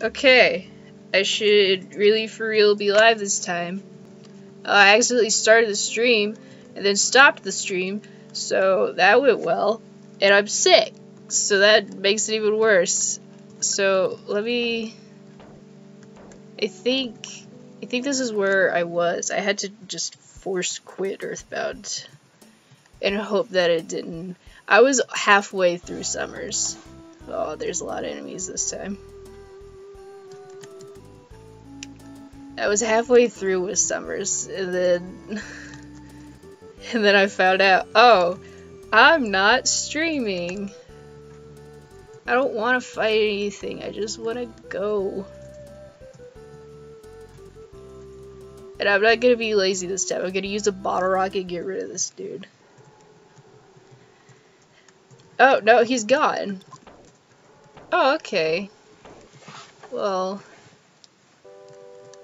Okay, I should really for real be live this time. I accidentally started the stream and then stopped the stream, so that went well. And I'm sick, so that makes it even worse. So let me. I think this is where I was. I had to just force quit Earthbound and hope that it didn't. I was halfway through Summers. Oh, there's a lot of enemies this time. I was halfway through with Summers, and then I found out, oh, I'm not streaming. I don't want to fight anything. I just want to go. And I'm not gonna be lazy this time. I'm gonna use a bottle rocket and get rid of this dude. Oh, no, he's gone. Oh, okay. Well,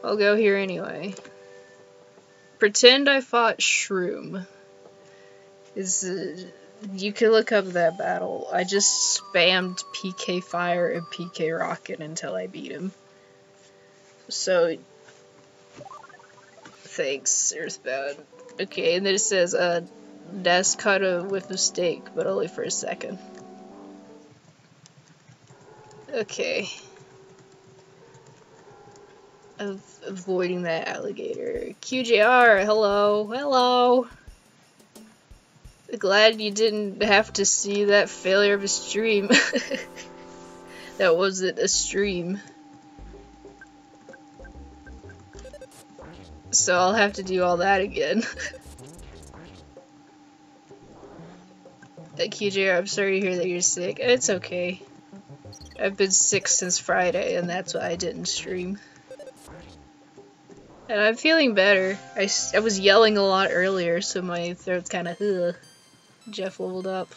I'll go here anyway. Pretend I fought Shroom. You can look up that battle. I just spammed PK Fire and PK Rocket until I beat him. So, thanks, Earthbound. Okay, and then it says, that's kind of with mistake, but only for a second. Okay. Avoiding that alligator. QJR, hello, hello. Glad you didn't have to see that failure of a stream. That wasn't a stream. So I'll have to do all that again. QJR, I'm sorry to hear that you're sick. It's okay. I've been sick since Friday, and that's why I didn't stream. And I'm feeling better. I was yelling a lot earlier, so my throat's kind of ugh. Jeff leveled up.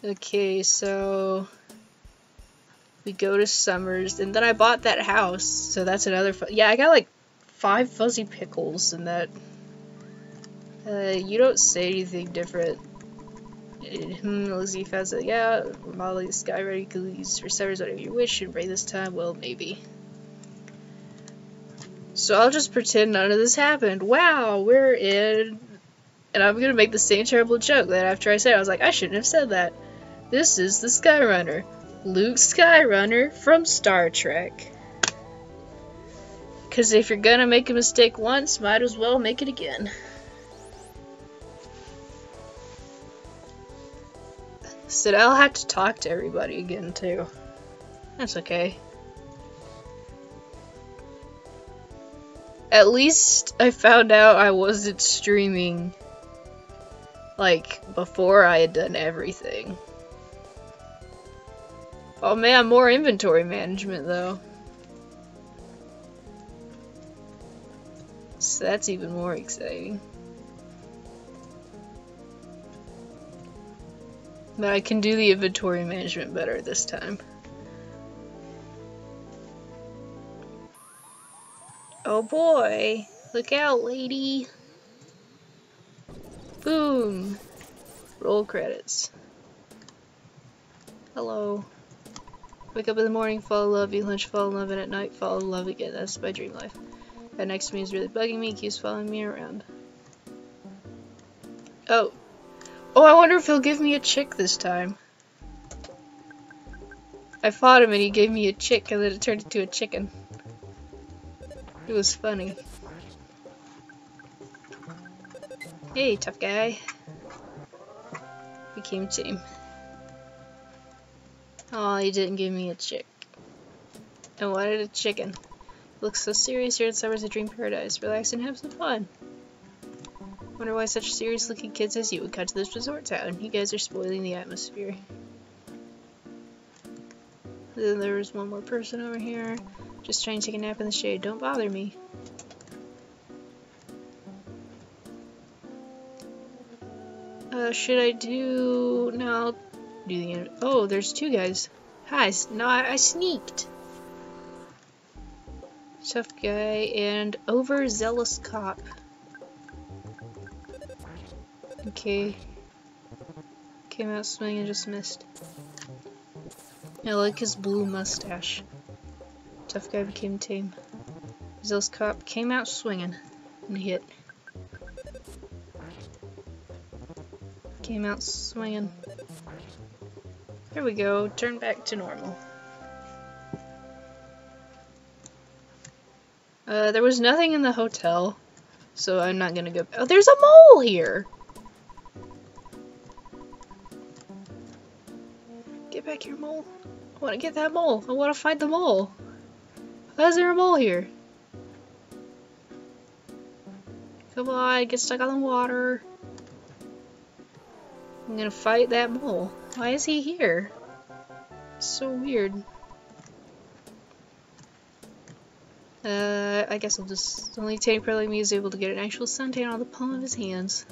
Okay, so we go to Summers, and then I bought that house, so that's another yeah, I got like 5 fuzzy pickles in that. You don't say anything different. Lizzie found that, yeah, Molly, Sky ready to use for Summers whatever you wish, and Ray this time, well, maybe. So I'll just pretend none of this happened. Wow, we're in. And I'm gonna make the same terrible joke that after I said it, I was like, I shouldn't have said that. This is the Skyrunner. Luke Skyrunner from Star Trek. Because if you're gonna make a mistake once, might as well make it again. So now I'll have to talk to everybody again, too. That's okay. At least I found out I wasn't streaming, like, before I had done everything. Oh man, more inventory management, though. So that's even more exciting. But I can do the inventory management better this time. Oh boy, look out, lady. Boom. Roll credits. Hello. Wake up in the morning, fall in love, eat lunch, fall in love, and at night fall in love again. That's my dream life. That next to me is really bugging me, keeps following me around. Oh. Oh, I wonder if he'll give me a chick this time. I fought him and he gave me a chick and then it turned into a chicken. It was funny. Hey, tough guy. Became team. Oh, he didn't give me a chick. I wanted a chicken. Looks so serious here in Summer's a dream paradise. Relax and have some fun. Wonder why such serious looking kids as you would come to this resort town. You guys are spoiling the atmosphere. Then there was one more person over here. Just trying to take a nap in the shade. Don't bother me. Should I do... No, I'll do the end. Oh, there's 2 guys. Hi, no, I sneaked. Tough guy and overzealous cop. Okay. Came out swinging and just missed. I like his blue mustache. Tough guy became tame. Zealous cop came out swinging and hit. Came out swinging. There we go. Turn back to normal. There was nothing in the hotel, so I'm not gonna go. Oh, there's a mole here! Get back here, mole. I wanna get that mole. I wanna find the mole. Why is there a mole here? Come on, get stuck on the water. I'm gonna fight that mole. Why is he here? It's so weird. I guess I'll just... Only Tank Pro like me is able to get an actual suntan on the palm of his hands.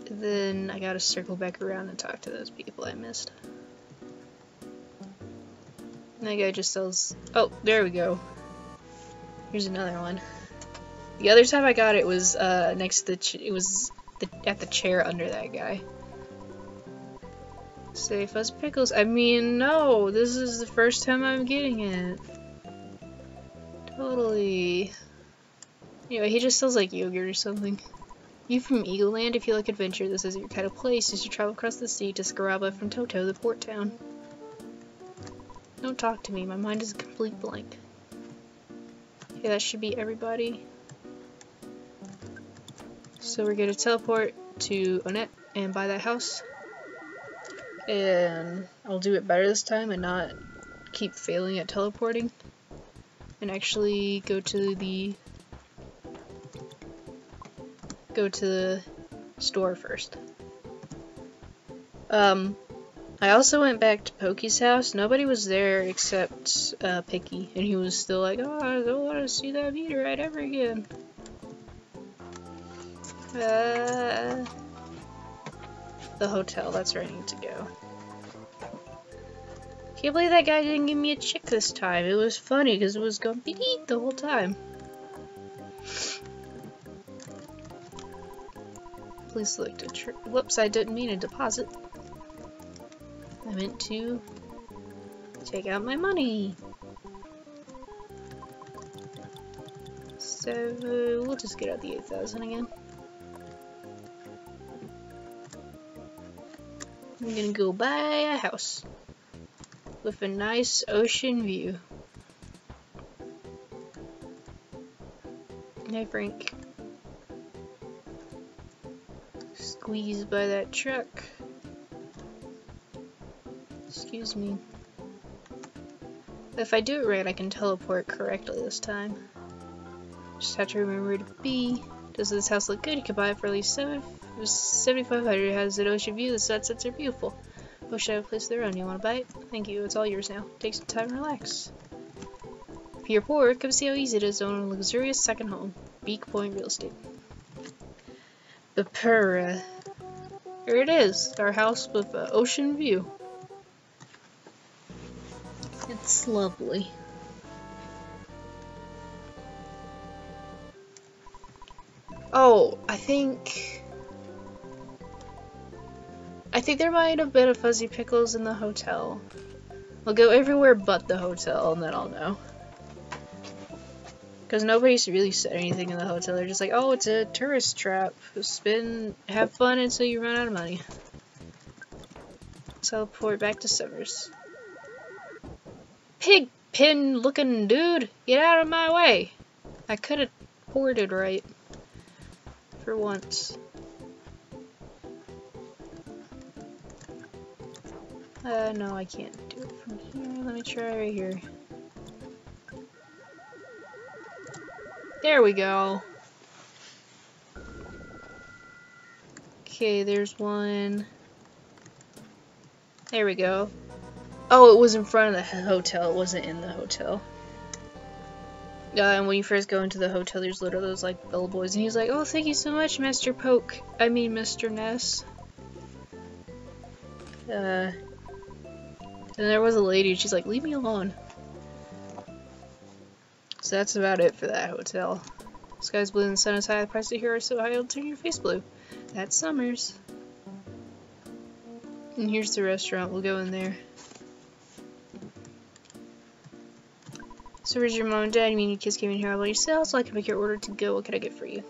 And then I gotta circle back around and talk to those people I missed. And that guy just sells... Oh, there we go. Here's another one. The other time I got it was next to at the chair under that guy. Say fuzz pickles. I mean, no, this is the first time I'm getting it. Totally. Anyway, he just sells like yogurt or something. You from Eagle Land? If you like adventure, this is your kind of place as you travel across the sea to Scaraba from Toto, the port town. Don't talk to me, my mind is a complete blank. Okay, that should be everybody. So we're gonna teleport to Onette and buy that house. And I'll do it better this time and not keep failing at teleporting. And actually go to the store first. I also went back to Pokey's house. Nobody was there except Picky, and he was still like, "Oh, I don't want to see that meteorite ever again." The hotel, that's where I need to go. Can't believe that guy didn't give me a chick this time. It was funny because it was going beep the whole time. Please select a whoops, I didn't mean a deposit. I meant to take out my money. So we'll just get out the 8,000 again. I'm gonna go buy a house with a nice ocean view. Hey Frank. Squeezed by that truck. Excuse me. If I do it right, I can teleport correctly this time. Just have to remember where to be. Does this house look good? You can buy it for at least 7,500. It has an ocean view. The sunsets are beautiful. Wish I had a place of their own. You want to buy it? Thank you. It's all yours now. Take some time and relax. If you're poor, come see how easy it is to own a luxurious second home. Beak Point Real Estate. The Pura. Here it is. Our house with an ocean view. It's lovely. Oh, I think there might have been a Fuzzy Pickles in the hotel. We'll go everywhere but the hotel and then I'll know. Because nobody's really said anything in the hotel. They're just like, oh, it's a tourist trap. Have fun until you run out of money. Teleport back to Summers. Pig pin looking dude, get out of my way. I could have ported right. For once. No, I can't do it from here. Let me try right here. There we go. Okay, there's one. There we go. Oh, it was in front of the hotel. It wasn't in the hotel. And when you first go into the hotel, there's literally those like bellboys, and he's like, "Oh, thank you so much, Mr. Poke. I mean, Mr. Ness." And there was a lady, and she's like, "Leave me alone." So that's about it for that hotel. Sky's blue and the sun is high. The prices here are so high, it'll turn your face blue. That's Summers. And here's the restaurant. We'll go in there. So where's your mom and dad? You mean your kids came in here all by yourself so I can make your order to go? What can I get for you?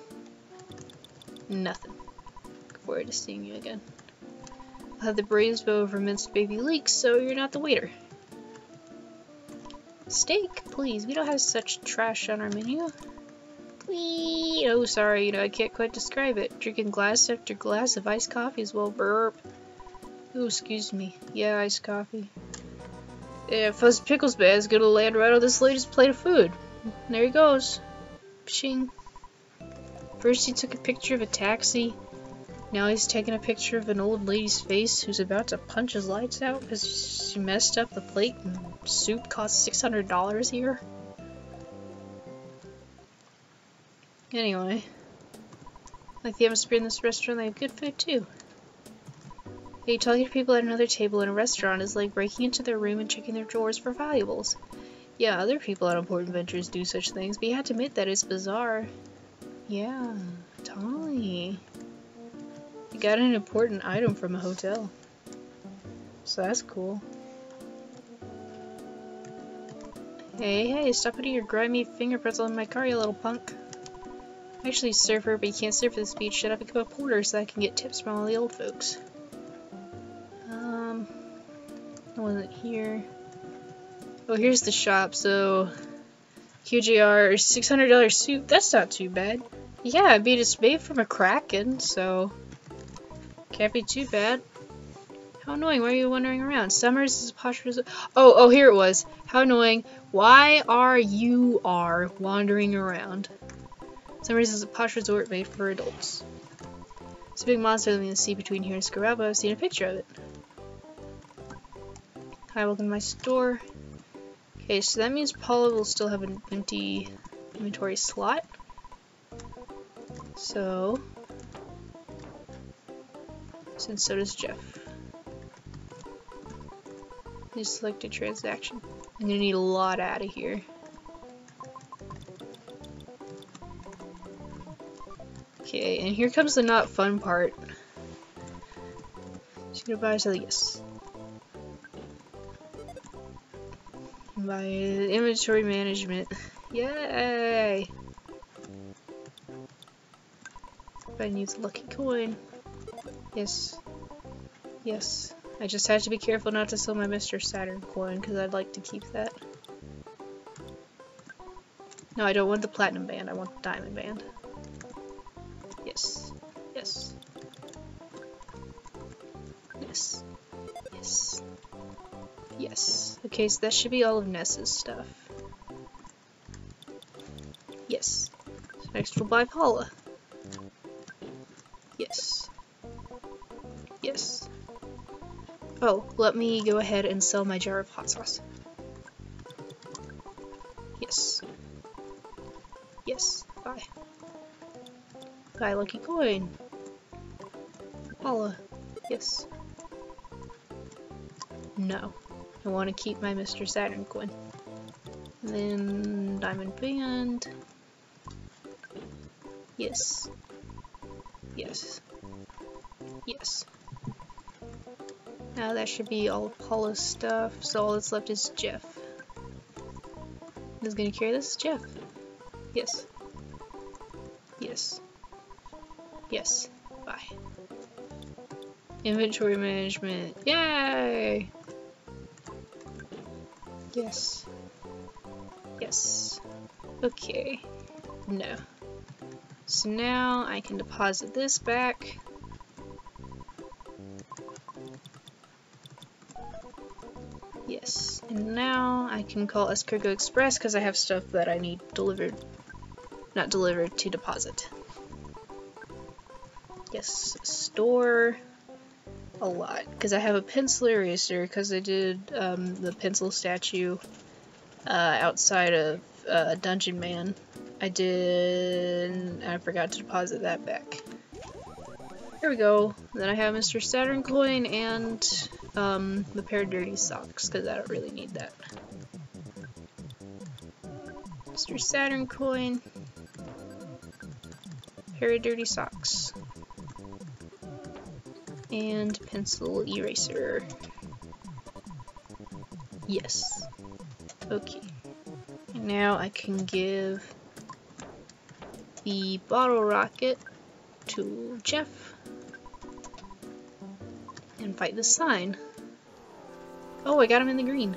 Nothing. Look forward to seeing you again. I'll have the braised bow over minced baby leeks, so you're not the waiter. Steak, please. We don't have such trash on our menu. Please. Oh, sorry. You know, I can't quite describe it. Drinking glass after glass of iced coffee as well. Burp. Oh, excuse me. Yeah, iced coffee. Yeah, Fuzz Pickles Bag is gonna land right on this latest plate of food. And there he goes. Pshing. First he took a picture of a taxi. Now he's taking a picture of an old lady's face who's about to punch his lights out because she messed up the plate and soup costs $600 here. Anyway. Like the atmosphere in this restaurant, they have good food too. Hey, talking to people at another table in a restaurant is like breaking into their room and checking their drawers for valuables. Yeah, other people on important ventures do such things, but you have to admit that it's bizarre. Yeah, totally. You got an important item from a hotel. So that's cool. Hey, stop putting your grimy fingerprints on my car, you little punk. I'm actually a surfer, but you can't surf this beach. Shut up and become a porter so I can get tips from all the old folks. I wasn't here. Oh, here's the shop. So, QJR, $600 soup. That's not too bad. Yeah, I mean, it's made from a kraken, so can't be too bad. How annoying. Why are you wandering around? Summers is a posh resort. Oh, here it was. How annoying. Why are you wandering around? Summers is a posh resort made for adults. It's a big monster living in the sea between here and Scaraba. I've seen a picture of it. Hi, welcome to my store. Okay, so that means Paula will still have an empty inventory slot. So, since so does Jeff. Just select a transaction. I'm gonna need a lot out of here. Okay, and here comes the not fun part. Just gonna buy something. Yes. Buy inventory management. Yay! I need the lucky coin. Yes. Yes. I just have to be careful not to sell my Mr. Saturn coin because I'd like to keep that. No, I don't want the platinum band. I want the diamond band. Yes. Yes. Yes. Yes. Yes. Okay, so that should be all of Ness's stuff. Yes. So next we'll buy Paula. Yes. Yes. Oh, let me go ahead and sell my jar of hot sauce. Yes. Yes. Buy. Buy lucky coin. Paula. Yes. No. I want to keep my Mr. Saturn coin. And then diamond band. Yes. Yes. Yes. Now that should be all of Paula's stuff, so all that's left is Jeff. Who's gonna carry this? Jeff. Yes. Yes. Yes. Bye. Inventory management. Yay! Yes. Yes. Okay. No. So now I can deposit this back. Yes. And now I can call Escargot Express because I have stuff that I need delivered. Not delivered, to deposit. Yes. Store a lot. Because I have a pencil eraser because I did the pencil statue outside of Dungeon Man. I forgot to deposit that back. There we go. Then I have Mr. Saturn coin and the pair of dirty socks, because I don't really need that. Mr. Saturn coin, pair of dirty socks, And pencil eraser. Yes. Okay. And now I can give the bottle rocket to Jeff and fight the sign. Oh, I got him in the green.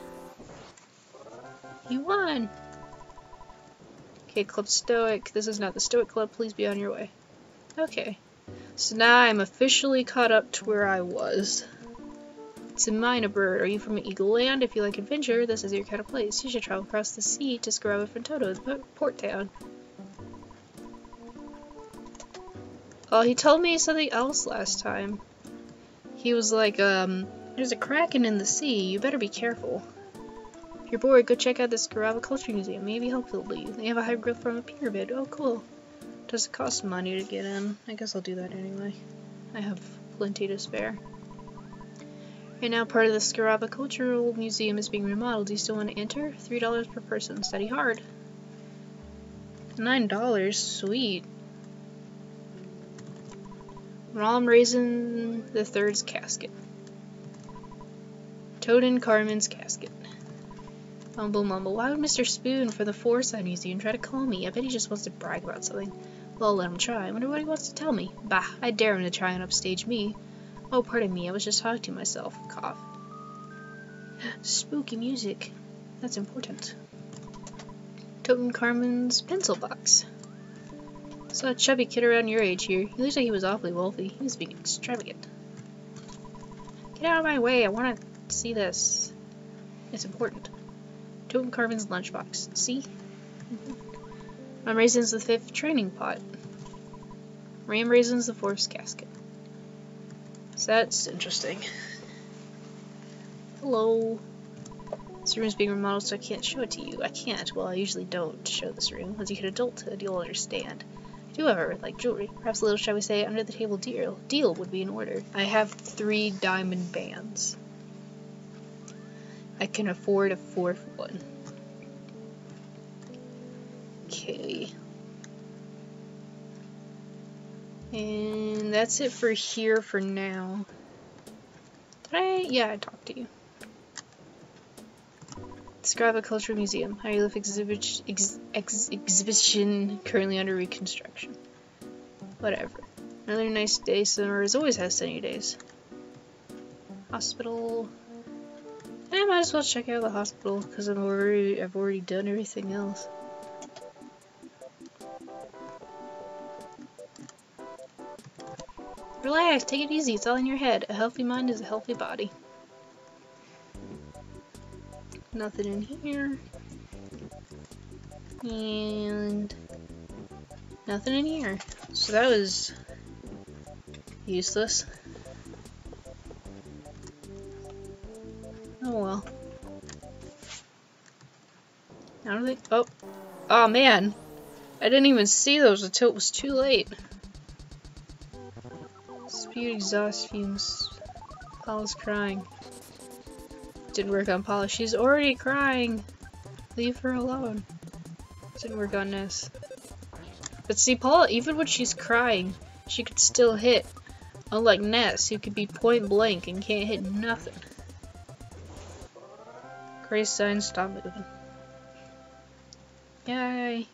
He won! Okay, Club Stoic. This is not the Stoic Club. Please be on your way. Okay. So now I'm officially caught up to where I was. It's a Mina bird. Are you from Eagle Land? If you like adventure, this is your kind of place. You should travel across the sea to Scaraba from Toto, the port town. Oh, he told me something else last time. He was like, there's a kraken in the sea. You better be careful. If you're bored, go check out the Scaraba Culture Museum. Maybe helpful to you. They have a hybrid from a pyramid. Oh, cool. Does it cost money to get in? I guess I'll do that anyway. I have plenty to spare. Right now, part of the Scaraba Cultural Museum is being remodeled. Do you still want to enter? $3 per person. Study hard. $9? Sweet. Rom Raisin the Third's casket. Toad Carmen's casket. Mumble mumble. Why would Mr. Spoon from the Foresight Museum try to call me? I bet he just wants to brag about something. Well, let him try. I wonder what he wants to tell me. Bah, I dare him to try and upstage me. Oh, pardon me, I was just talking to myself. Cough. Spooky music. That's important. Toad Carmen's pencil box. Saw a chubby kid around your age here. He looks like he was awfully wealthy. He was being extravagant. Get out of my way, I want to see this. It's important. Toad Carmen's lunchbox. See? Ram Raisin's the 5th training pot. Ram Raisin's the 4th casket. So that's interesting. Hello. This room is being remodeled, so I can't show it to you. I can't. Well, I usually don't show this room. As you hit adulthood, you'll understand. I do, however, like jewelry. Perhaps a little, shall we say, under the table deal would be in order. I have 3 diamond bands. I can afford a 4th one. Okay. And that's it for here for now. Yeah, I talked to you. Scaraba Cultural Museum. Hieroglyph exhibition currently under reconstruction. Whatever. Another nice day. Summers always has sunny days. Hospital. I might as well check out the hospital because I've already done everything else. Relax, take it easy, it's all in your head. A healthy mind is a healthy body. Nothing in here. And nothing in here. So that was useless. Oh well. I don't think. Oh man. I didn't even see those until it was too late. Spewed exhaust fumes. Paula's crying. Didn't work on Paula. She's already crying. Leave her alone. Didn't work on Ness. But see, Paula, even when she's crying, she could still hit. Unlike Ness, who could be point blank and can't hit nothing. Grace sign, stop moving. Yay.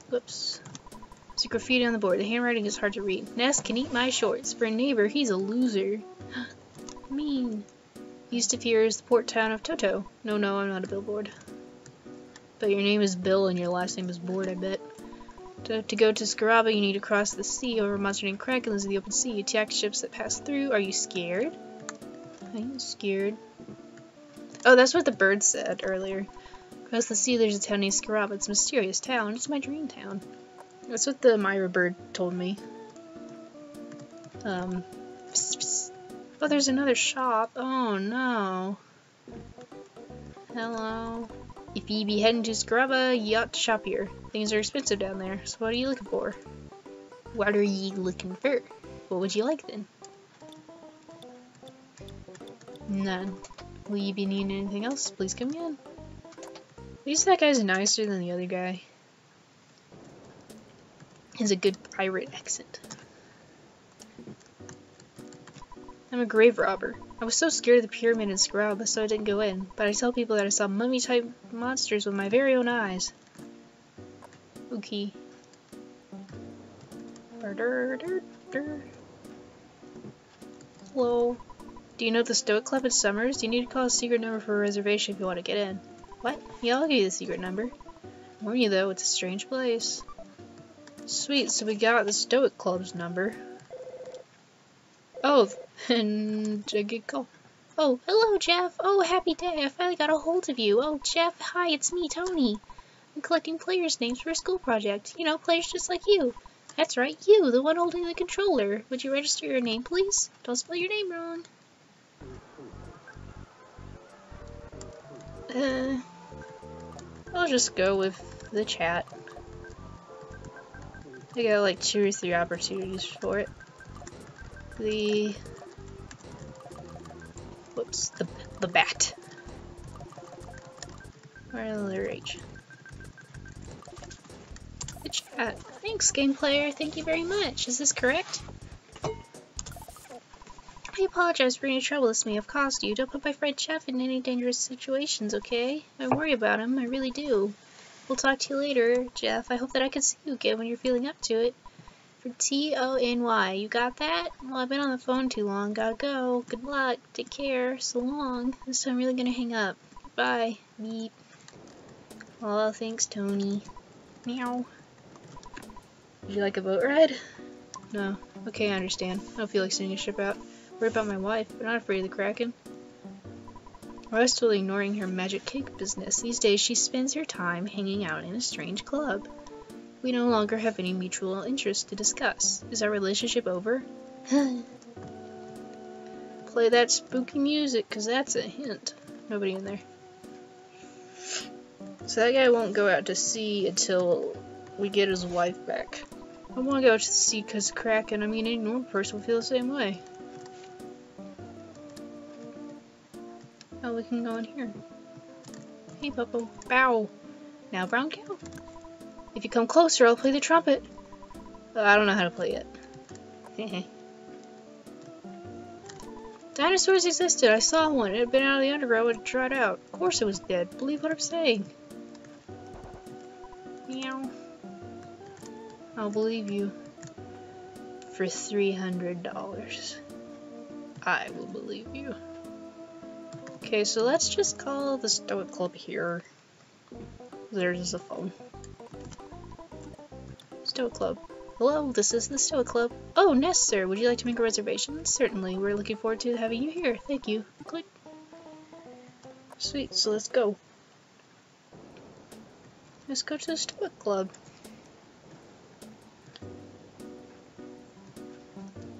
Whoops. There's a graffiti on the board. The handwriting is hard to read. Ness can eat my shorts. For a neighbor, he's a loser. Mean. Used to fear is the port town of Toto. No, I'm not a billboard. But your name is Bill and your last name is Board, I bet. To go to Scaraba, you need to cross the sea over a monster named Kraken into the open sea. You attack ships that pass through. Are you scared? I am scared. Oh, that's what the bird said earlier. Across the sea, there's a town named Scaraba. It's a mysterious town. It's my dream town. That's what the Myra bird told me. Oh, there's another shop. Oh, no. Hello. If ye be heading to Scaraba, ye ought to shop here. Things are expensive down there, so what are you looking for? What are ye looking for? What would you like, then? None. Will you be needing anything else? Please come in. At least that guy's nicer than the other guy. has a good pirate accent. I'm a grave robber. I was so scared of the pyramid and scrub, so I didn't go in, but I tell people that I saw mummy-type monsters with my very own eyes. Okay. Hello. Do you know the Stoic Club at Summers? You need to call a secret number for a reservation if you want to get in. What? Yeah, I'll give you the secret number. Warn you though, it's a strange place. Sweet, so we got the Stoic Club's number. Oh, and a good call. Oh, hello, Jeff. Oh, happy day. I finally got a hold of you. Oh, Jeff, hi, it's me, Tony. I'm collecting players' names for a school project. You know, players just like you. That's right, you, the one holding the controller. Would you register your name, please? Don't spell your name wrong. I'll just go with the chat. I got like 2 or 3 opportunities for it. Whoops, the bat. Or letter H. The chat. Thanks, game player. Thank you very much. Is this correct? I apologize for any trouble this may have caused you. Don't put my friend Jeff in any dangerous situations, okay? I worry about him, I really do. We'll talk to you later, Jeff. I hope that I can see you again when you're feeling up to it. For T-O-N-Y. You got that? Well, I've been on the phone too long. Gotta go. Good luck. Take care. So long. So I'm really gonna hang up. Bye. Beep. Oh, thanks, Tony. Meow. Would you like a boat ride? No. Okay, I understand. I don't feel like sending a ship out. Worry about my wife, but not afraid of the Kraken. I was totally ignoring her magic cake business. These days she spends her time hanging out in a strange club. We no longer have any mutual interest to discuss. Is our relationship over? Play that spooky music, cause that's a hint. Nobody in there. So that guy won't go out to sea until we get his wife back. I want to go out to sea cause Kraken, I mean any normal person will feel the same way. Oh, we can go in here. Hey, Puppo. Bow. Now, brown cow. If you come closer, I'll play the trumpet. I don't know how to play it. Dinosaurs existed. I saw one. It had been out of the underground when it dried out. Of course it was dead. Believe what I'm saying. Meow. I'll believe you. For $300. I will believe you. Okay, so let's just call the Stoic Club here. There's a phone. Stoic Club. Hello, this is the Stoic Club. Oh, Ness, sir. Would you like to make a reservation? Certainly. We're looking forward to having you here. Thank you. Click. Sweet, so let's go. Let's go to the Stoic Club.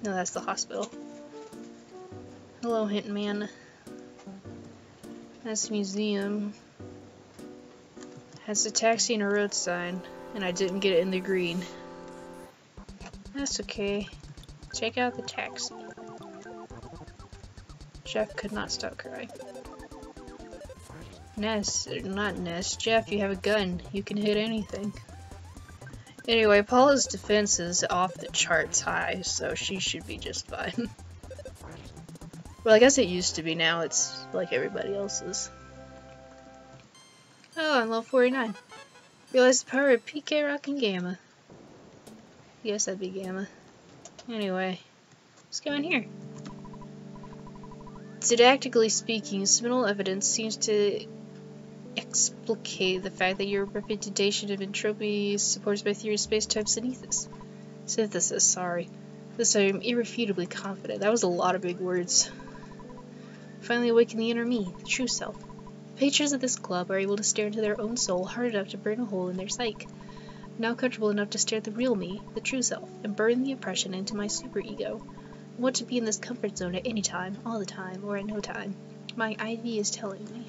No, that's the hospital. Hello, Hitman. That's the museum. Has a taxi and a road sign, and I didn't get it in the green. That's okay. Check out the taxi. Jeff could not stop crying. Ness, not Ness. Jeff, you have a gun. You can hit anything. Anyway, Paula's defense is off the charts high, so she should be just fine. Well, I guess it used to be. Now it's like everybody else's. Oh, I'm level 49. Realize the power of PK Rock and Gamma. Yes, that'd be Gamma. Anyway, let's go in here. Didactically speaking, seminal evidence seems to explicate the fact that your reputation of entropy is supported by theory of space-time synthesis, sorry. This I'm irrefutably confident. That was a lot of big words. Finally awaken the inner me, the true self. Patrons of this club are able to stare into their own soul hard enough to burn a hole in their psyche. I'm now comfortable enough to stare at the real me, the true self, and burn the impression into my superego. I want to be in this comfort zone at any time, all the time, or at no time. My IV is telling me.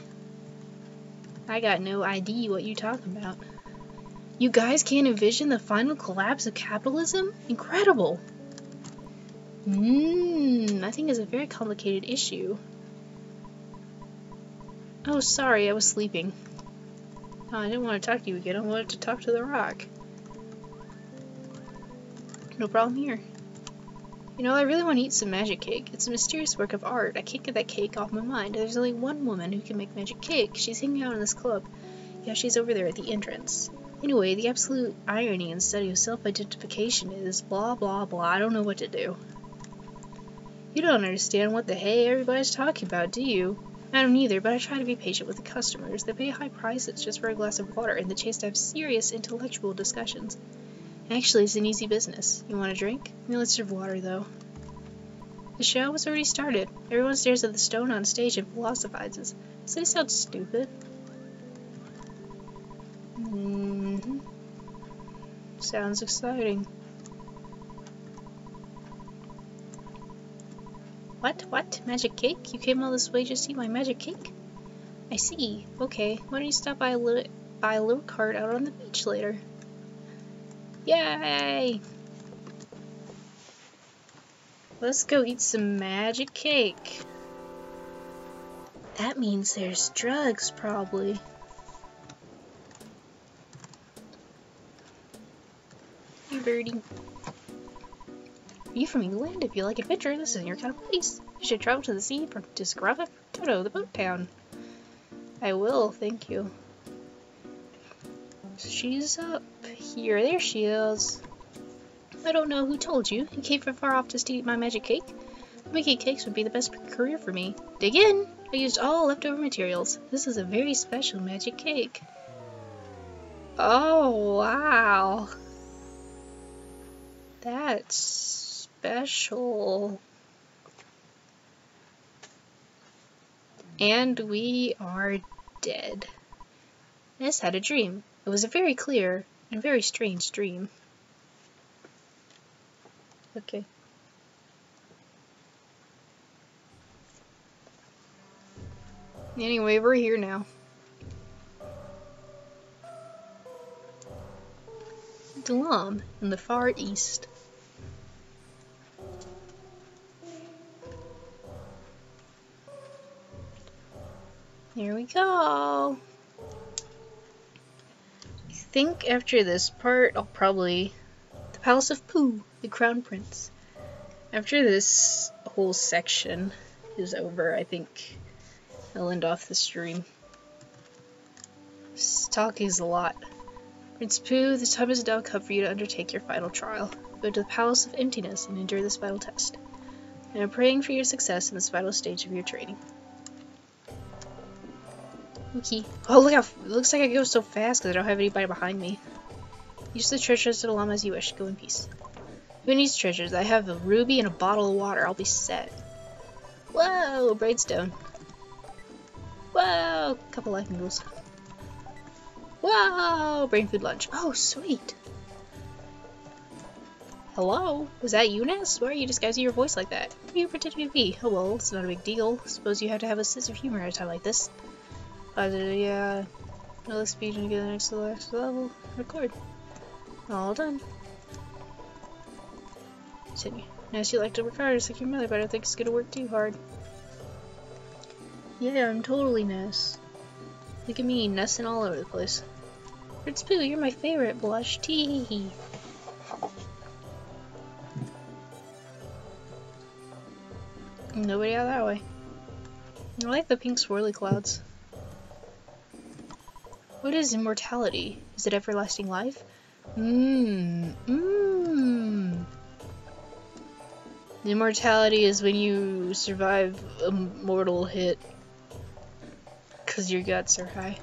I got no ID, what you talking about? You guys can't envision the final collapse of capitalism? Incredible! I think it's a very complicated issue. Oh, sorry, I was sleeping. Oh, I didn't want to talk to you again, I wanted to talk to the rock. No problem here. You know, I really want to eat some magic cake. It's a mysterious work of art. I can't get that cake off my mind. There's only one woman who can make magic cake. She's hanging out in this club. Yeah, she's over there at the entrance. Anyway, the absolute irony in study of self-identification is blah blah blah. I don't know what to do. You don't understand what the hey everybody's talking about, do you? I don't either, but I try to be patient with the customers. They pay high prices just for a glass of water and the chance to have serious intellectual discussions. Actually, it's an easy business. You want a drink? Let's serve water, though. The show has already started. Everyone stares at the stone on stage and philosophizes. Does this sound stupid? Sounds exciting. What? Magic cake? You came all this way just to eat my magic cake? I see. Okay, why don't you stop by a little cart out on the beach later? Yay! Let's go eat some magic cake. That means there's drugs, probably. Hey, birdie. Are you from England? If you like adventure, this isn't your kind of place. You should travel to the sea to discover Toto, the boat town. I will, thank you. She's up here. There she is. I don't know who told you. You came from far off just to eat my magic cake. Making cakes would be the best career for me. Dig in! I used all leftover materials. This is a very special magic cake. Oh, wow. That's special. And we are dead. I just had a dream. It was a very clear and very strange dream. Okay. Anyway, we're here now. Dalam in the far east. Here we go. I think after this part, I'll probably... The Palace of Pooh, the Crown Prince. After this whole section is over, I think I'll end off the stream. This talking is a lot. Prince Pooh, the time has now come for you to undertake your final trial. Go to the Palace of Emptiness and endure this final test. I am praying for your success in this final stage of your training. Okay. Oh, look how it looks like I go so fast because I don't have anybody behind me. Use the treasures to Dalam as you wish. Go in peace. Who needs treasures? I have a ruby and a bottle of water. I'll be set. Whoa, braidstone. Whoa, couple life noodles. Whoa, brain food lunch. Oh, sweet. Hello? Was that you, Ness? Why are you disguising your voice like that? Who are you pretending to be? Oh well, it's not a big deal. Suppose you have to have a sense of humor at a time like this. Yeah. I'll speed and get the next level. Record. All done. Continue. Ness, you like to work hard, just like your mother, but I don't think it's gonna work too hard. Yeah, I'm totally Ness. Look at me, Nessing all over the place. Prince Pooh, you're my favorite. Blush tea. Nobody out that way. I like the pink swirly clouds. What is immortality? Is it everlasting life? Immortality is when you survive a mortal hit. Because your guts are high.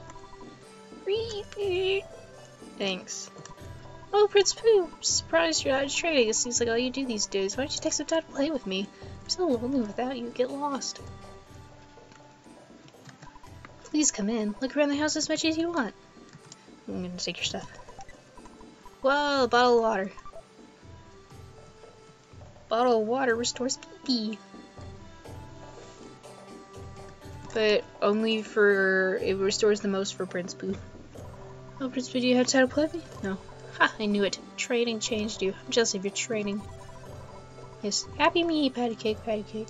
Thanks. Oh, Prince Pooh! I'm surprised you're out of training. It seems like all you do these days. Why don't you take some time to play with me? I'm so lonely without you. Get lost. Please come in. Look around the house as much as you want. I'm gonna take your stuff. Whoa, a bottle of water. Bottle of water restores pee. But only for... it restores the most for Prince Pooh. Oh, Prince Pooh, do you have time to play with me? No. Ha, I knew it. Training changed you. I'm jealous of your training. Yes. Happy me, patty cake, patty cake.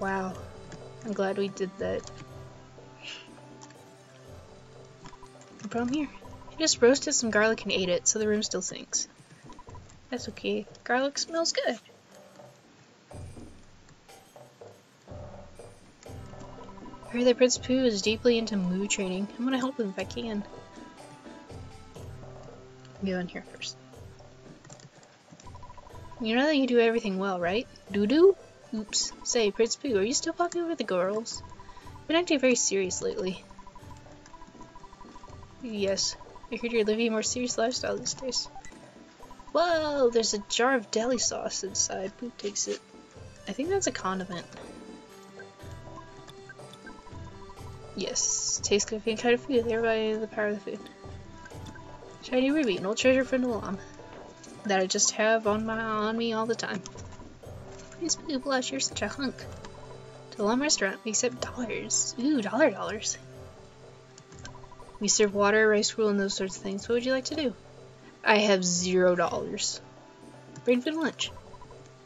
Wow. I'm glad we did that. No problem here. I just roasted some garlic and ate it, so the room still sinks. That's okay. Garlic smells good. I heard that Prince Pooh is deeply into moo training. I'm gonna help him if I can. Go in here first. You know that you do everything well, right? Doo-doo? Oops. Say, Prince Pooh, are you still popular with the girls? You've been acting very serious lately. Yes. I heard you're living a more serious lifestyle these days. Whoa! There's a jar of deli sauce inside. Pooh takes it. I think that's a condiment. Yes. Tastes good being kind of food. Thereby the power of the food. Shiny ruby, an old treasure from Nalam. That I just have on me all the time. Prince Pooh, blush, you're such a hunk. To the Nalam restaurant, we accept dollars. Ooh, dollars. We serve water, rice roll, and those sorts of things. What would you like to do? I have $0. Brain food lunch.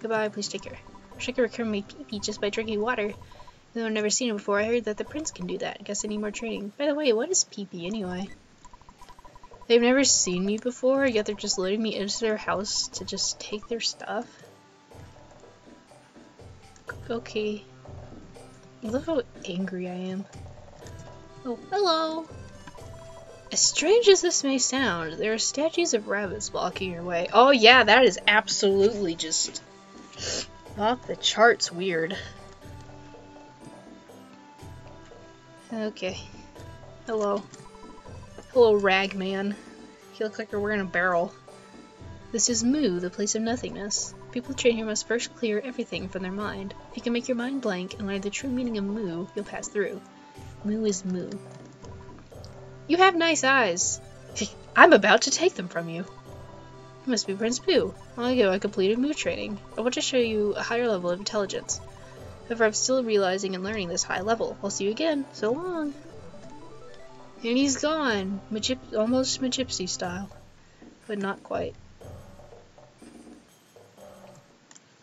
Goodbye, please take care. I wish I could recover my pee-pee just by drinking water. Though I've never seen it before, I heard that the prince can do that. I guess I need more training. By the way, what is pee-pee anyway? They've never seen me before, yet they're just letting me into their house to just take their stuff. Okay. Look how angry I am. Oh, hello! As strange as this may sound, there are statues of rabbits blocking your way. Oh yeah, that is absolutely just off the charts weird. Okay. Hello. Hello, Ragman. You look like you're wearing a barrel. This is Moo, the place of nothingness. People trained here must first clear everything from their mind. If you can make your mind blank and learn the true meaning of Moo, you'll pass through. Moo is Moo. You have nice eyes. I'm about to take them from you. You must be Prince Pooh. Long ago I completed Moo training. I want to show you a higher level of intelligence. However, I'm still realizing and learning this high level. I'll see you again. So long. And he's gone. Almost Gypsy style. But not quite.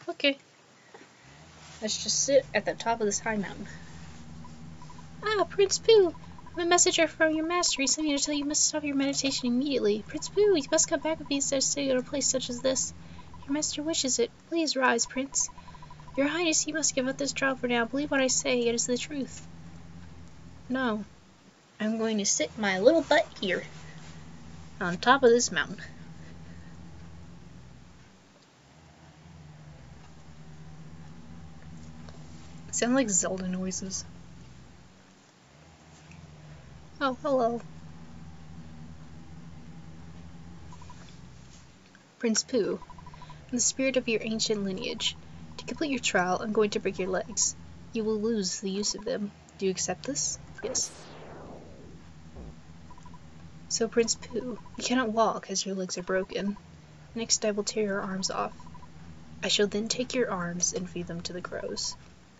Okay. Let's just sit at the top of this high mountain. Ah, Prince Pooh! I have a messenger from your master. He sent me to tell you must stop your meditation immediately. Prince Pooh, you must come back with me instead of staying at a place such as this. Your master wishes it. Please rise, Prince. Your Highness, you must give up this trial for now. Believe what I say. It is the truth. No. I'm going to sit my little butt here. On top of this mountain. Sound like Zelda noises. Oh, hello. Prince Pooh, in the spirit of your ancient lineage, to complete your trial, I'm going to break your legs. You will lose the use of them. Do you accept this? Yes. So, Prince Pooh, you cannot walk as your legs are broken. Next, I will tear your arms off. I shall then take your arms and feed them to the crows.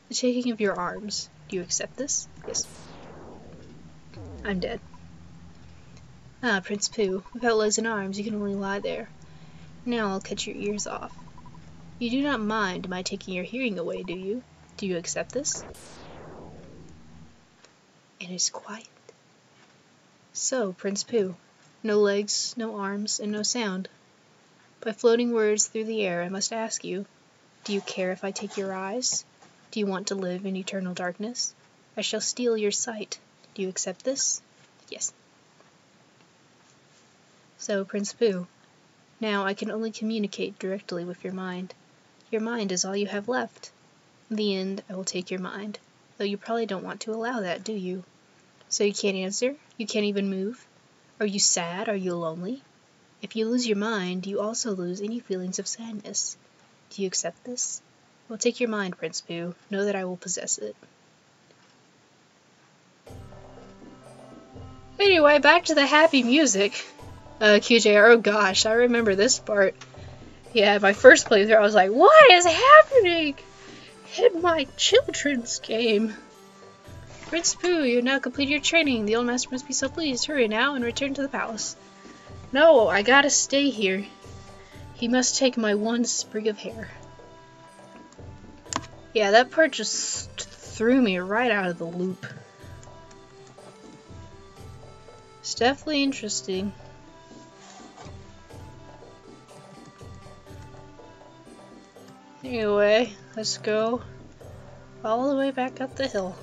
The taking of your arms. Do you accept this? Yes. I'm dead. Ah, Prince Pooh, without legs and arms, you can only lie there. Now I'll cut your ears off. You do not mind my taking your hearing away, do you? Do you accept this? And it's quiet. So, Prince Pooh, no legs, no arms, and no sound. By floating words through the air, I must ask you, do you care if I take your eyes? Do you want to live in eternal darkness? I shall steal your sight. Do you accept this? Yes. So, Prince Pooh, now I can only communicate directly with your mind. Your mind is all you have left. In the end, I will take your mind, though you probably don't want to allow that, do you? So you can't answer? You can't even move? Are you sad? Are you lonely? If you lose your mind, you also lose any feelings of sadness. Do you accept this? I will take your mind, Prince Pooh. Know that I will possess it. Anyway, back to the happy music. QJR, oh gosh, I remember this part. Yeah, my first playthrough, I was like, what is happening in my children's game? Prince Pooh, you have now completed your training. The old master must be so pleased. Hurry now and return to the palace. No, I gotta stay here. He must take my one sprig of hair. Yeah, that part just threw me right out of the loop. It's definitely interesting. Anyway, let's go all the way back up the hill.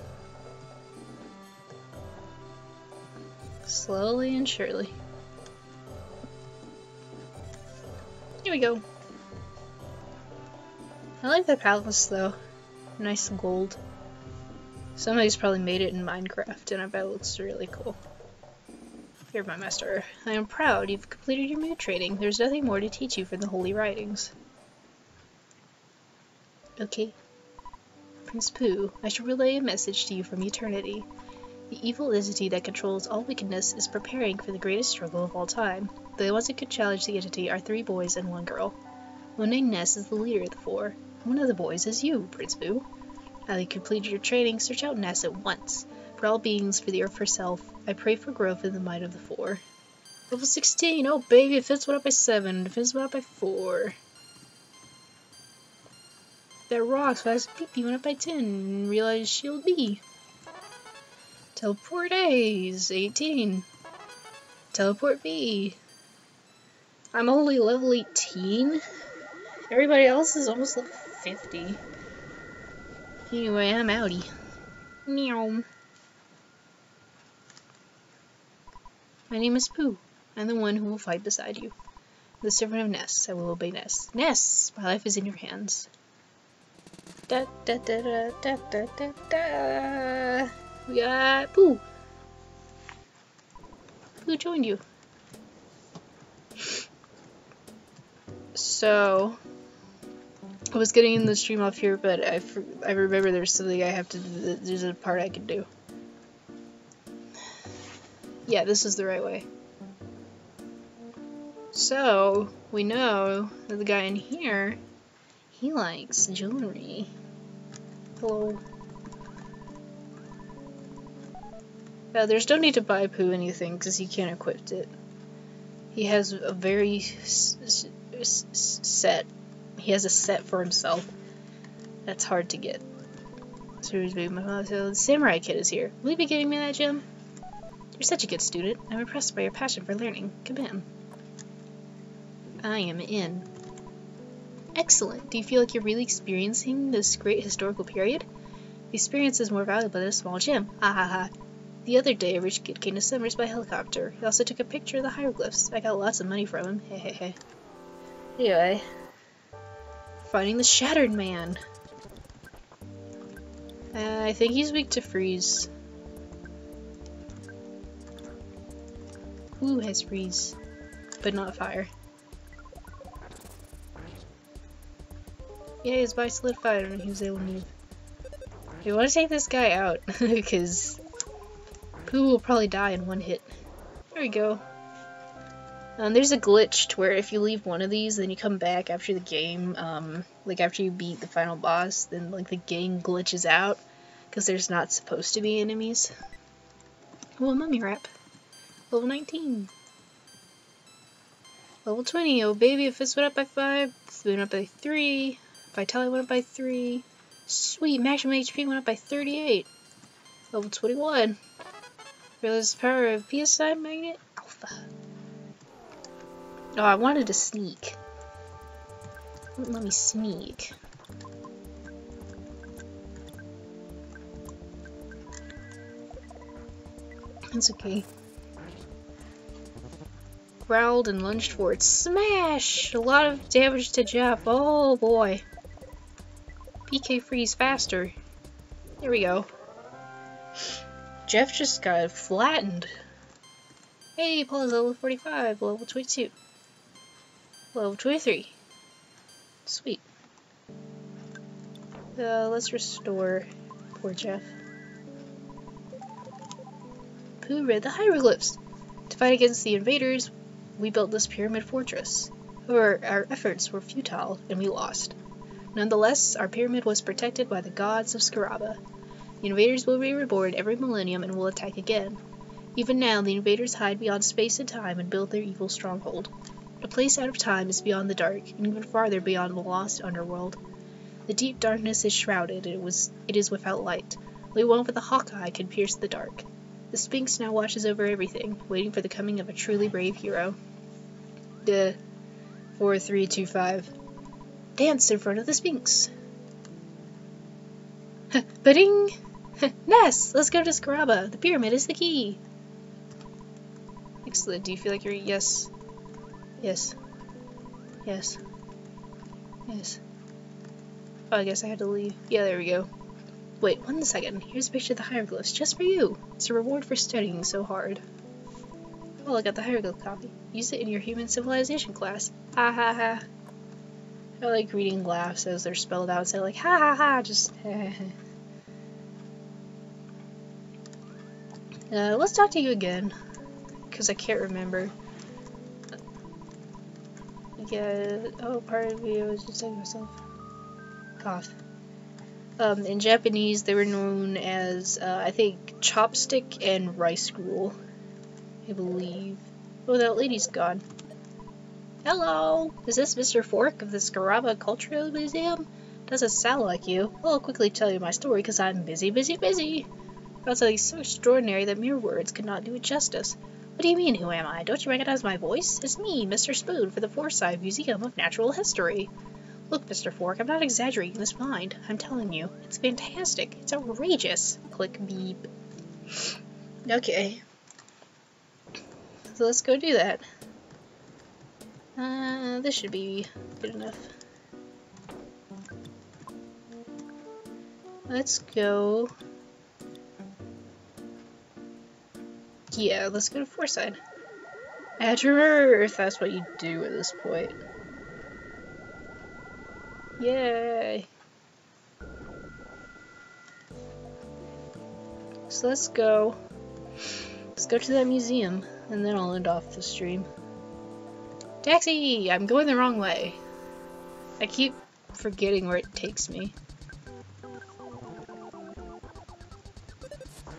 Slowly and surely. Here we go. I like the palace though. Nice gold. Somebody's probably made it in Minecraft and I bet it looks really cool. You're my master. I am proud you've completed your mood training. There's nothing more to teach you from the holy writings. Okay. Prince Pooh, I shall relay a message to you from eternity. The evil entity that controls all wickedness is preparing for the greatest struggle of all time. The ones who could challenge the entity are 3 boys and 1 girl. One named Ness is the leader of the 4. One of the boys is you, Prince Pooh. Now that you completed your training, search out Ness at once. For all beings, for the earth herself, I pray for growth in the might of the 4. Level 16! Oh baby, defense went up by 7, defense went up by 4. That rocks, fast PP went up by 10, realize shield B. Teleport A is 18. Teleport B. I'm only level 18? Everybody else is almost level 50. Anyway, I'm outie. Meow. My name is Pooh. I'm the one who will fight beside you. The servant of Ness. I will obey Ness. Ness! My life is in your hands. Da da da da da da da da. We got Pooh. Who joined you? So, I was getting the stream off here, but I remember there's something I have to do. There's a part I can do. Yeah, this is the right way. So, we know that the guy in here, he likes jewelry. Hello. There's no need to buy Pooh anything, because he can't equip it. He has a very set. He has a set for himself. That's hard to get. So the samurai kid is here. Will you be giving me that gem? You're such a good student. I'm impressed by your passion for learning. Come in. I am in. Excellent. Do you feel like you're really experiencing this great historical period? The experience is more valuable than a small gem. Ha ha ha. The other day, a rich kid came to Summers by helicopter. He also took a picture of the hieroglyphs. I got lots of money from him. Hey, hey, hey. Anyway. Finding the Shattered Man. I think he's weak to freeze. Who has freeze? But not fire. Yeah, his body solidified and he was able to move. We want to take this guy out, because Pooh will probably die in 1 hit. There we go. There's a glitch to where if you leave one of these, then you come back after the game, like after you beat the final boss, then like the game glitches out, because there's not supposed to be enemies. Oh, mummy wrap. Level 19. Level 20. Oh baby, if this went up by 5, this went up by 3. Vitality went up by 3. Sweet, maximum HP went up by 38. Level 21. Realize the power of PSI Magnet Alpha. Oh, I wanted to sneak. Wouldn't let me sneak. It's okay. Growled and lunged forward. Smash! A lot of damage to Jeff. Oh boy. PK freeze faster. There we go. Jeff just got flattened. Hey, Paul's level 45, level 22. Level 23. Sweet. Let's restore poor Jeff. Pooh read the hieroglyphs. To fight against the invaders, we built this pyramid fortress. However, our efforts were futile and we lost. Nonetheless, our pyramid was protected by the gods of Scaraba. The invaders will be reborn every millennium and will attack again. Even now, the invaders hide beyond space and time and build their evil stronghold. A place out of time is beyond the dark, and even farther beyond the lost underworld. The deep darkness is shrouded, and it is without light. Only one with a hawk eye can pierce the dark. The Sphinx now watches over everything, waiting for the coming of a truly brave hero. 4325. Dance in front of the Sphinx. Ba-ding! Ness! Let's go to Scaraba. The pyramid is the key. Excellent. Do you feel like you're... Yes. Yes. Yes. Yes. Oh, I guess I had to leave. Yeah, there we go. Wait, 1 second. Here's a picture of the hieroglyphs just for you. It's a reward for studying so hard. Oh, I got the hieroglyph copy. Use it in your human civilization class. Ha ha ha. I like reading laughs as they're spelled out, so like ha ha ha, just let's talk to you again, because I can't remember. Yeah, oh, part of me, I was just saying myself. Cough. In Japanese, they were known as, I think, chopstick and rice gruel, I believe. Oh, that lady's gone. Hello! Is this Mr. Fork of the Scaraba Cultural Museum? Doesn't sound like you. I'll quickly tell you my story because I'm busy. About something so extraordinary that mere words could not do it justice. What do you mean, who am I? Don't you recognize my voice? It's me, Mr. Spoon, for the Forsyth Museum of Natural History. Look, Mr. Fork, I'm not exaggerating this find. I'm telling you, it's fantastic. It's outrageous. Click beep. Okay. So let's go do that. This should be good enough. Let's go. Yeah, let's go to Forsyth. I had to remember if that's what you do at this point. Yay! So let's go. Let's go to that museum, and then I'll end off the stream. Taxi! I'm going the wrong way. I keep forgetting where it takes me.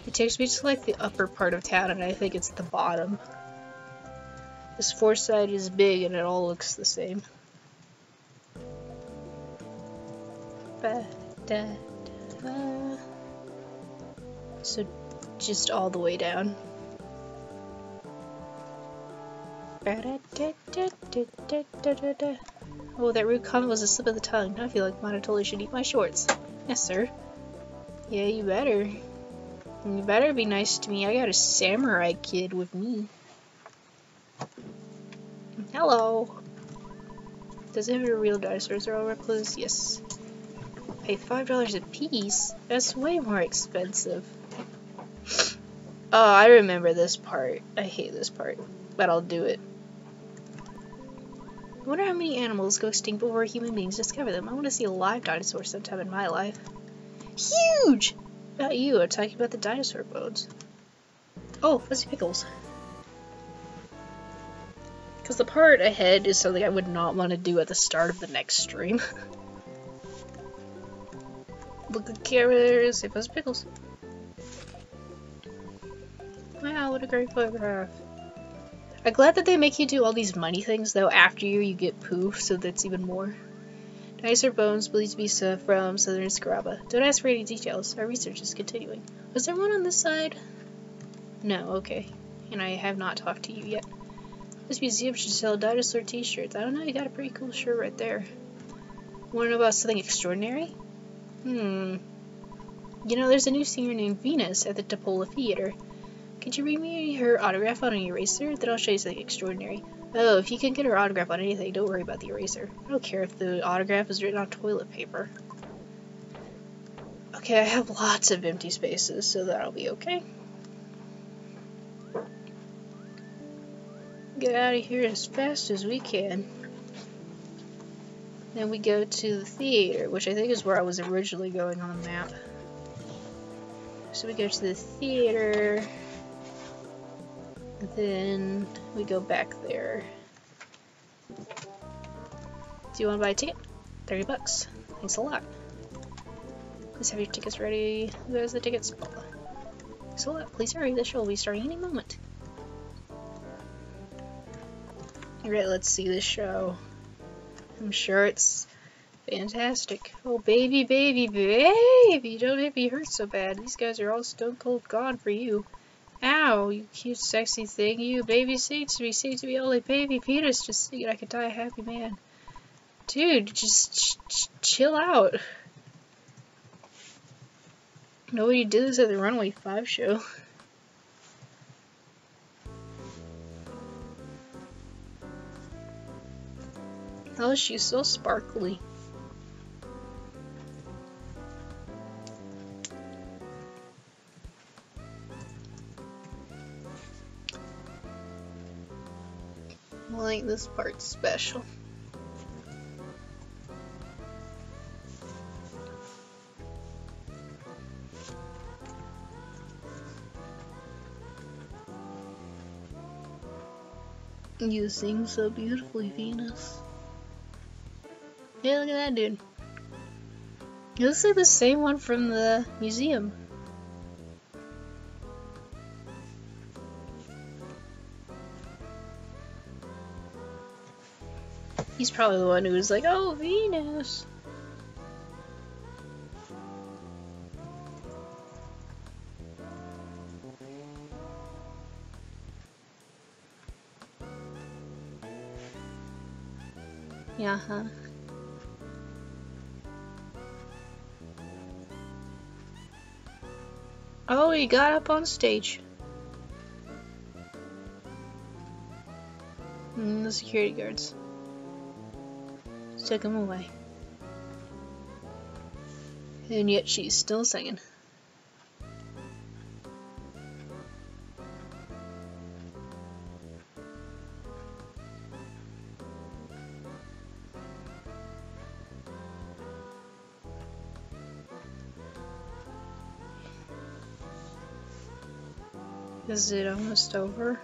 It takes me to like the upper part of town, and I think it's the bottom. This Forsyth is big, and it all looks the same. So just all the way down. Oh, that rude comment was a slip of the tongue. I feel like Monotoli should eat my shorts. Yes, sir. Yeah, you better. You better be nice to me. I got a samurai kid with me. Hello. Does it have a real dinosaurs or all replicas? Yes. Pay $5 a piece? That's way more expensive. Oh, I remember this part. I hate this part, but I'll do it. I wonder how many animals go extinct before human beings discover them. I want to see a live dinosaur sometime in my life. Huge! Not you, I'm talking about the dinosaur bones. Oh, fuzzy pickles. Because the part ahead is something I would not want to do at the start of the next stream. Look at the camera, say fuzzy pickles. Wow, what a great photograph. I'm glad that they make you do all these money things, though. After you get poof, so that's even more. Dinosaur bones believed to be from southern Scaraba. Don't ask for any details. Our research is continuing. Was there one on this side? No, okay. And I have not talked to you yet. This museum should sell dinosaur t-shirts. I don't know, you got a pretty cool shirt right there. Want to know about something extraordinary? You know, there's a new singer named Venus at the Topola Theater. Could you read me her autograph on an eraser? Then I'll show you something extraordinary. Oh, if you can get her autograph on anything, don't worry about the eraser. I don't care if the autograph is written on toilet paper. Okay, I have lots of empty spaces, so that'll be okay. Get out of here as fast as we can. Then we go to the theater, which I think is where I was originally going on the map. So we go to the theater. Then we go back there. Do you want to buy a ticket? $30. Thanks a lot. Please have your tickets ready. Who has the tickets? Thanks a lot. Please hurry. The show will be starting any moment. Alright, let's see this show. I'm sure it's fantastic. Oh, baby, baby, baby! Don't make me hurt so bad. These guys are all stone cold gone for you. Ow, you cute sexy thing, you baby, sing to me, only baby penis, just sing it, I could die a happy man. Dude, just chill out. Nobody did this at the Runway 5 show. Oh, she's so sparkly. I like this part special. You sing so beautifully, Venus. Hey, look at that dude. He looks like the same one from the museum. He's probably the one who was like, oh, Venus. Yeah, huh? Oh, he got up on stage. And the security guards took him away. And yet she's still singing. Is it almost over?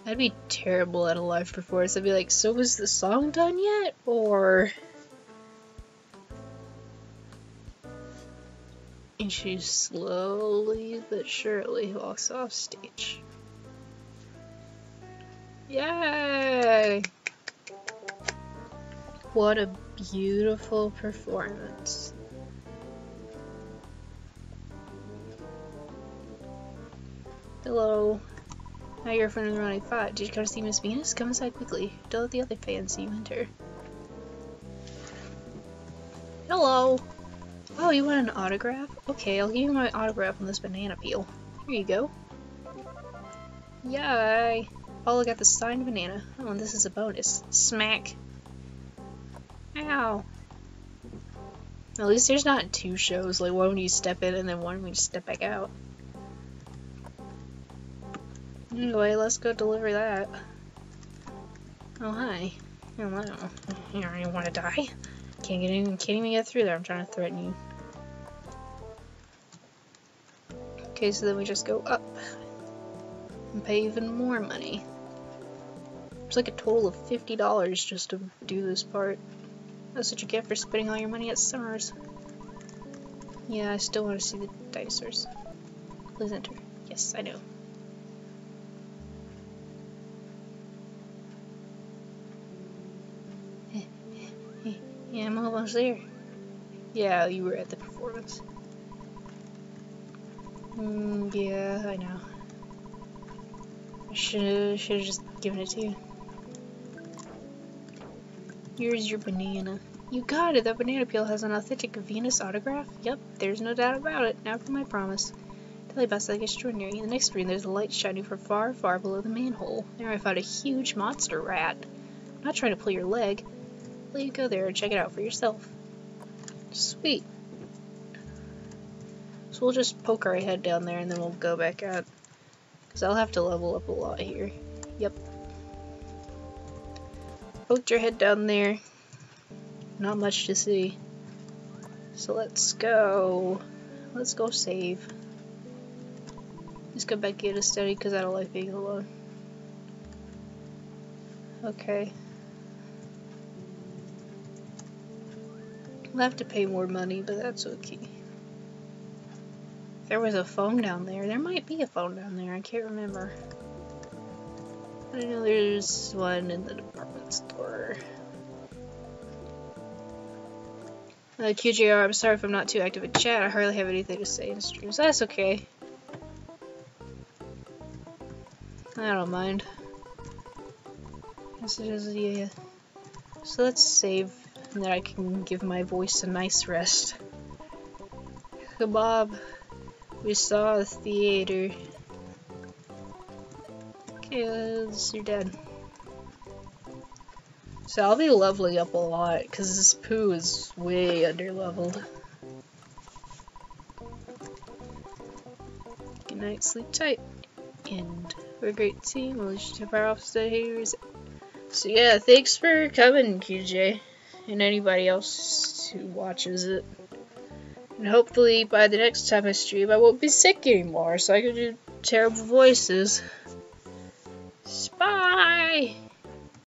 I'd be terrible at a live performance. I'd be like, so is the song done yet? Or... And she slowly but surely walks off stage. Yay! What a beautiful performance. Hello. Now you're from the Runway 5. Did you come to see Miss Venus? Come inside quickly. Don't let the other fans see you enter. Hello. Oh, you want an autograph? Okay, I'll give you my autograph on this banana peel. Here you go. Yay! Oh, look at the signed banana. Oh, and this is a bonus. Smack. Ow. At least there's not two shows, like one when you step in and then one when you step back out. Anyway, let's go deliver that. Oh, hi. Oh, wow. You want to die? Can't even get through there. I'm trying to threaten you. Okay, so then we just go up and pay even more money. It's like a total of $50 just to do this part. That's what you get for spending all your money at Summers. Yeah, I still want to see the dinosaurs. Please enter. Yes, I know. Yeah, I'm almost there. Yeah, you were at the performance. Yeah, I know. I should have just given it to you. Here's your banana. You got it! That banana peel has an authentic Venus autograph? Yep, there's no doubt about it. Now for my promise. Tell you about something extraordinary. In the next room, there's a light shining from far, far below the manhole. There I found a huge monster rat. I'm not trying to pull your leg. Let you go there and check it out for yourself. Sweet. So we'll just poke our head down there and then we'll go back out. Because I'll have to level up a lot here. Yep. Poked your head down there. Not much to see. So let's go. Let's go save. Let's go back get a study because I don't like being alone. Okay. We'll have to pay more money, but that's okay. There was a phone down there. There might be a phone down there. I can't remember. I know there's one in the department store. QJR, I'm sorry if I'm not too active in chat. I hardly have anything to say in streams. That's okay. I don't mind. Yes, it is, yeah. So let's save, and then I can give my voice a nice rest. Kebab, we saw the theater. Okay, you're dead. So I'll be leveling up a lot, because this poo is way underleveled. Good night, sleep tight. And we're a great team, we'll just tip our opposite haters. So yeah, thanks for coming, QJ, and anybody else who watches it. And hopefully by the next time I stream, I won't be sick anymore, so I can do terrible voices. Bye!